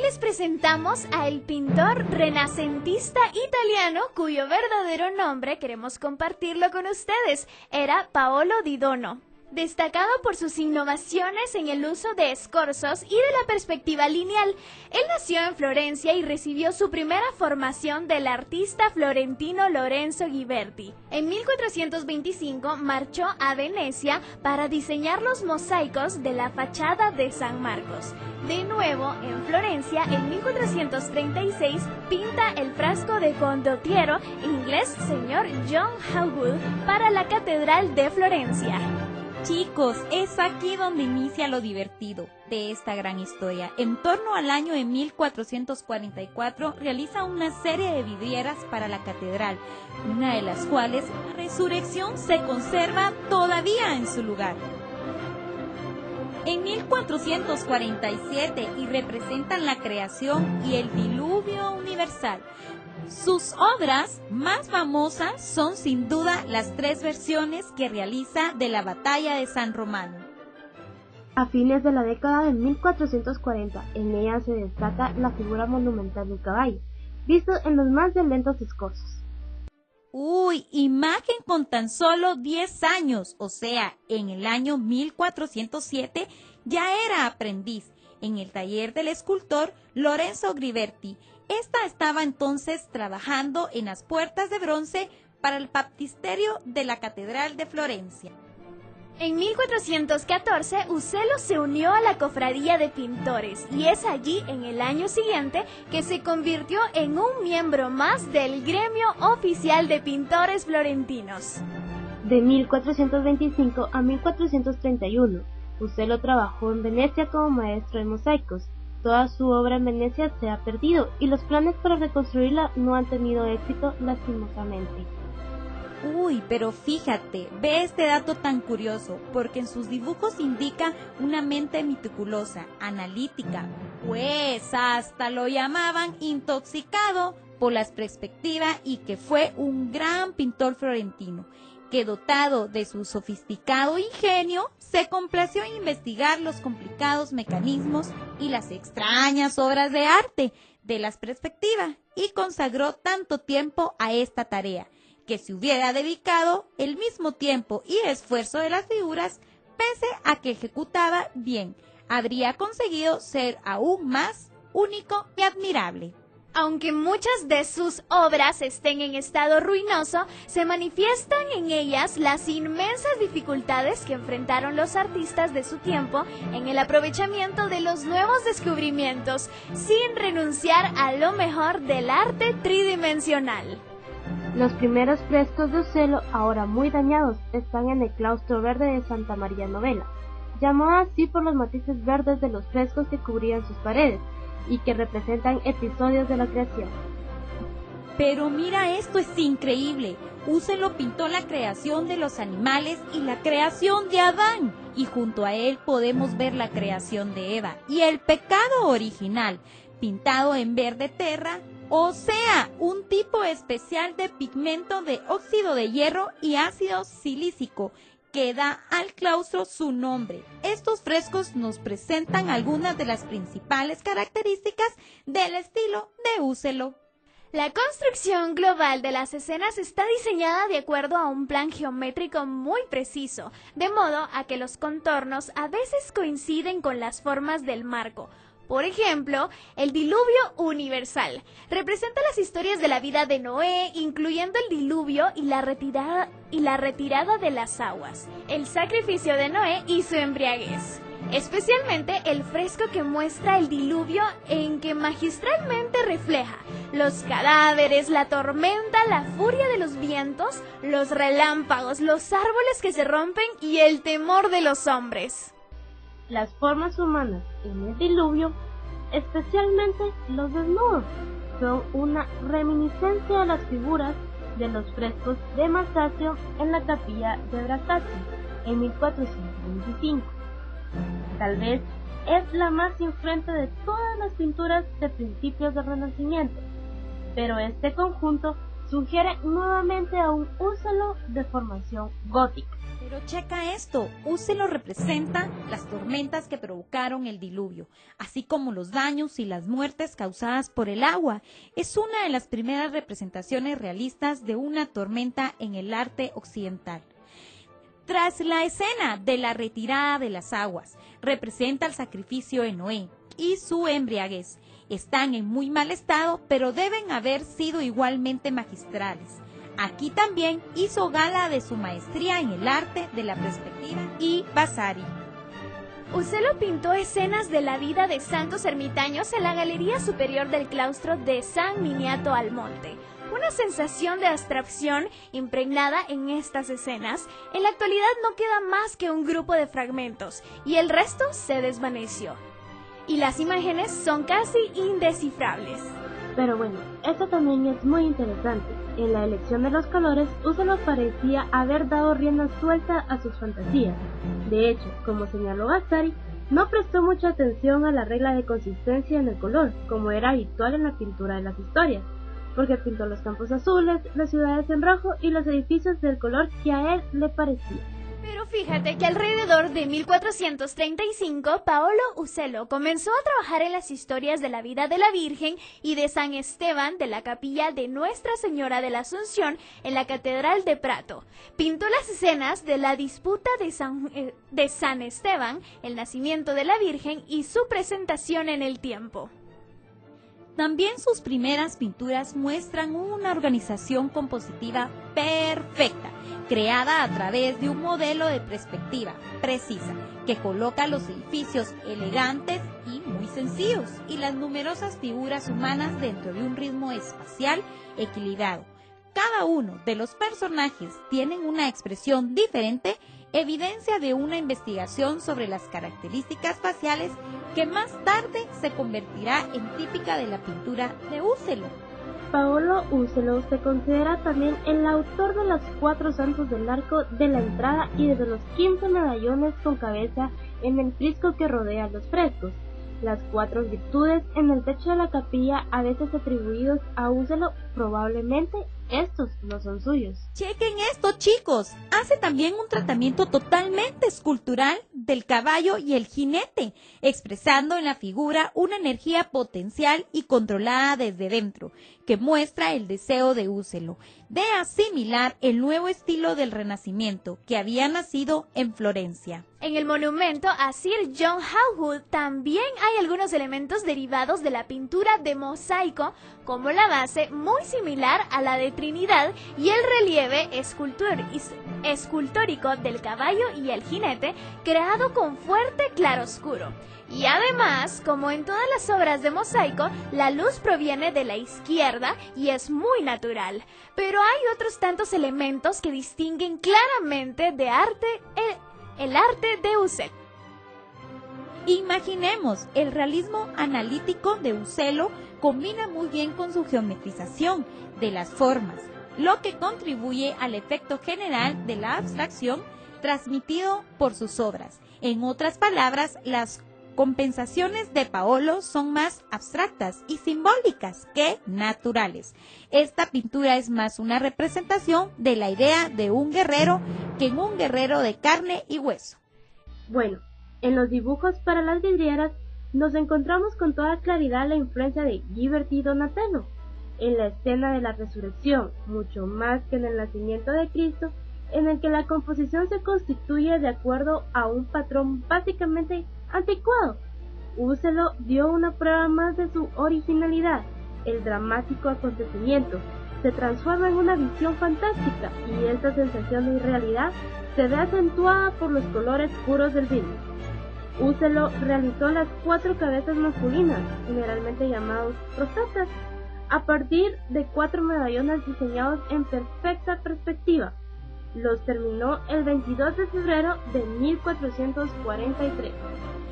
les presentamos al pintor renacentista italiano cuyo verdadero nombre queremos compartirlo con ustedes. Era Paolo di Dono. Destacado por sus innovaciones en el uso de escorzos y de la perspectiva lineal, él nació en Florencia y recibió su primera formación del artista florentino Lorenzo Ghiberti. En 1425 marchó a Venecia para diseñar los mosaicos de la fachada de San Marcos. De nuevo, en Florencia, en 1436, pinta el frasco de condottiero inglés señor John Howard para la Catedral de Florencia. Chicos, es aquí donde inicia lo divertido de esta gran historia. En torno al año de 1444 realiza una serie de vidrieras para la catedral, una de las cuales, la resurrección, se conserva todavía en su lugar. En 1447 y representan la creación y el diluvio universal. Sus obras más famosas son sin duda las 3 versiones que realiza de la Batalla de San Romano. A fines de la década de 1440, en ella se destaca la figura monumental del caballo, visto en los más violentos escorzos. Uy, imagen con tan solo 10 años, o sea, en el año 1407 ya era aprendiz en el taller del escultor Lorenzo Ghiberti. Esta estaba entonces trabajando en las puertas de bronce para el baptisterio de la Catedral de Florencia. En 1414, Uccello se unió a la cofradía de pintores y es allí, en el año siguiente, que se convirtió en un miembro más del gremio oficial de pintores florentinos. De 1425 a 1431, Uccello trabajó en Venecia como maestro de mosaicos. Toda su obra en Venecia se ha perdido y los planes para reconstruirla no han tenido éxito, lastimosamente. Uy, pero fíjate, ve este dato tan curioso, porque en sus dibujos indica una mente meticulosa, analítica, pues hasta lo llamaban intoxicado por la perspectiva y que fue un gran pintor florentino, que dotado de su sofisticado ingenio, se complació en investigar los complicados mecanismos y las extrañas obras de arte de la perspectiva y consagró tanto tiempo a esta tarea, que si hubiera dedicado el mismo tiempo y esfuerzo de las figuras, pese a que ejecutaba bien, habría conseguido ser aún más único y admirable. Aunque muchas de sus obras estén en estado ruinoso, se manifiestan en ellas las inmensas dificultades que enfrentaron los artistas de su tiempo en el aprovechamiento de los nuevos descubrimientos, sin renunciar a lo mejor del arte tridimensional. Los primeros frescos de Uccello, ahora muy dañados, están en el claustro verde de Santa María Novella, llamado así por los matices verdes de los frescos que cubrían sus paredes y que representan episodios de la creación. Pero mira, esto es increíble. Uccello pintó la creación de los animales y la creación de Adán, y junto a él podemos ver la creación de Eva y el pecado original, pintado en verde terra, o sea, un tipo especial de pigmento de óxido de hierro y ácido silícico, que da al claustro su nombre. Estos frescos nos presentan algunas de las principales características del estilo de Uccello. La construcción global de las escenas está diseñada de acuerdo a un plan geométrico muy preciso, de modo a que los contornos a veces coinciden con las formas del marco. Por ejemplo, el diluvio universal representa las historias de la vida de Noé, incluyendo el diluvio y la retirada de las aguas, el sacrificio de Noé y su embriaguez. Especialmente el fresco que muestra el diluvio, en que magistralmente refleja los cadáveres, la tormenta, la furia de los vientos, los relámpagos, los árboles que se rompen y el temor de los hombres. Las formas humanas en el diluvio, especialmente los desnudos, son una reminiscencia a las figuras de los frescos de Masaccio en la capilla de Braccaccio en 1425. Tal vez es la más influente de todas las pinturas de principios del Renacimiento, pero este conjunto sugiere nuevamente a un Uccello de formación gótica. Pero checa esto, Úselo representa las tormentas que provocaron el diluvio, así como los daños y las muertes causadas por el agua. Es una de las primeras representaciones realistas de una tormenta en el arte occidental. Tras la escena de la retirada de las aguas, representa el sacrificio de Noé y su embriaguez. Están en muy mal estado, pero deben haber sido igualmente magistrales. Aquí también hizo gala de su maestría en el arte de la perspectiva y Vasari. Úselo pintó escenas de la vida de santos ermitaños en la galería superior del claustro de San Miniato al Monte. Una sensación de abstracción impregnada en estas escenas. En la actualidad no queda más que un grupo de fragmentos y el resto se desvaneció. Y las imágenes son casi indescifrables. Pero bueno, esto también es muy interesante. En la elección de los colores, Úselo parecía haber dado rienda suelta a sus fantasías. De hecho, como señaló Vasari, no prestó mucha atención a la regla de consistencia en el color, como era habitual en la pintura de las historias, porque pintó los campos azules, las ciudades en rojo y los edificios del color que a él le parecía. Pero fíjate que alrededor de 1435, Paolo Úselo comenzó a trabajar en las historias de la vida de la Virgen y de San Esteban de la capilla de Nuestra Señora de la Asunción en la Catedral de Prato. Pintó las escenas de la disputa de San Esteban, el nacimiento de la Virgen y su presentación en el tiempo. También sus primeras pinturas muestran una organización compositiva perfecta, creada a través de un modelo de perspectiva precisa, que coloca los edificios elegantes y muy sencillos, y las numerosas figuras humanas dentro de un ritmo espacial equilibrado. Cada uno de los personajes tienen una expresión diferente, evidencia de una investigación sobre las características faciales que más tarde se convertirá en típica de la pintura de Úselo. Paolo Úselo se considera también el autor de los 4 santos del arco de la entrada y de los 15 medallones con cabeza en el frisco que rodea los frescos. Las 4 virtudes en el techo de la capilla, a veces atribuidos a Úselo, probablemente estos no son suyos. Chequen esto, chicos. Hace también un tratamiento totalmente escultural del caballo y el jinete, expresando en la figura una energía potencial y controlada desde dentro, que muestra el deseo de Úselo de asimilar el nuevo estilo del Renacimiento que había nacido en Florencia. En el monumento a Sir John Hawkwood también hay algunos elementos derivados de la pintura de mosaico, como la base muy similar a la de Trinidad y el relieve escultórico del caballo y el jinete, creado con fuerte claroscuro. Y además, como en todas las obras de mosaico, la luz proviene de la izquierda y es muy natural. Pero hay otros tantos elementos que distinguen claramente de el arte de Úselo. Imaginemos, el realismo analítico de Úselo combina muy bien con su geometrización de las formas, lo que contribuye al efecto general de la abstracción transmitido por sus obras. En otras palabras, las compensaciones de Paolo son más abstractas y simbólicas que naturales. Esta pintura es más una representación de la idea de un guerrero que en un guerrero de carne y hueso. Bueno, en los dibujos para las vidrieras nos encontramos con toda claridad la influencia de Ghiberti y Donatello. En la escena de la resurrección, mucho más que en el nacimiento de Cristo, en el que la composición se constituye de acuerdo a un patrón básicamente anticuado. Úselo dio una prueba más de su originalidad. El dramático acontecimiento se transforma en una visión fantástica y esta sensación de irrealidad se ve acentuada por los colores puros del vidrio. Úselo realizó las 4 cabezas masculinas, generalmente llamados prostatas, a partir de 4 medallones diseñados en perfecta perspectiva. Los terminó el 22 de febrero de 1443.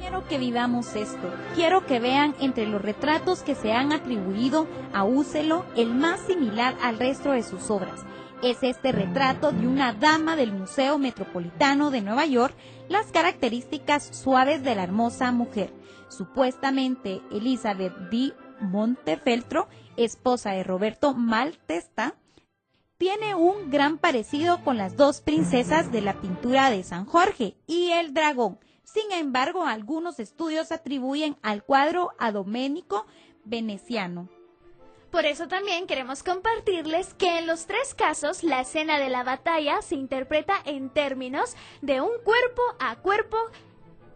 Quiero que vivamos esto. Quiero que vean entre los retratos que se han atribuido a Úselo el más similar al resto de sus obras. Es este retrato de una dama del Museo Metropolitano de Nueva York, las características suaves de la hermosa mujer. Supuestamente Elizabeth de Montefeltro, esposa de Roberto Malatesta, tiene un gran parecido con las dos princesas de la pintura de San Jorge y el dragón. Sin embargo, algunos estudios atribuyen al cuadro a Domenico Veneziano. Por eso también queremos compartirles que en los tres casos la escena de la batalla se interpreta en términos de un cuerpo a cuerpo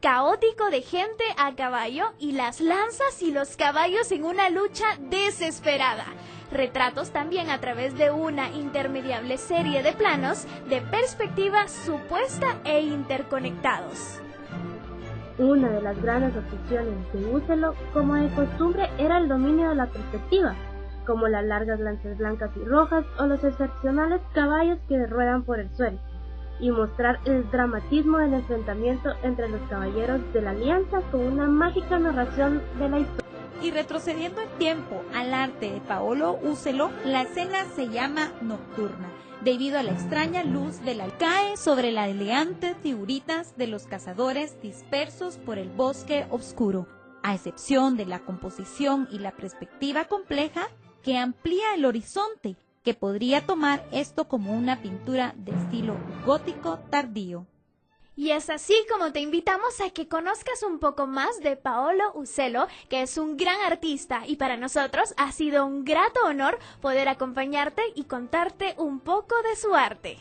caótico de gente a caballo y las lanzas y los caballos en una lucha desesperada. Retratos también a través de una interminable serie de planos de perspectiva supuesta e interconectados. Una de las grandes obsesiones de Usselo, como de costumbre, era el dominio de la perspectiva, como las largas lanzas blancas y rojas o los excepcionales caballos que ruedan por el suelo, y mostrar el dramatismo del enfrentamiento entre los caballeros de la Alianza con una mágica narración de la historia. Y retrocediendo el tiempo al arte de Paolo Usselo, la escena se llama nocturna, debido a la extraña luz de la cae sobre las elegantes figuritas de los cazadores dispersos por el bosque oscuro, a excepción de la composición y la perspectiva compleja que amplía el horizonte, que podría tomar esto como una pintura de estilo gótico tardío. Y es así como te invitamos a que conozcas un poco más de Paolo Usselo, que es un gran artista y para nosotros ha sido un grato honor poder acompañarte y contarte un poco de su arte.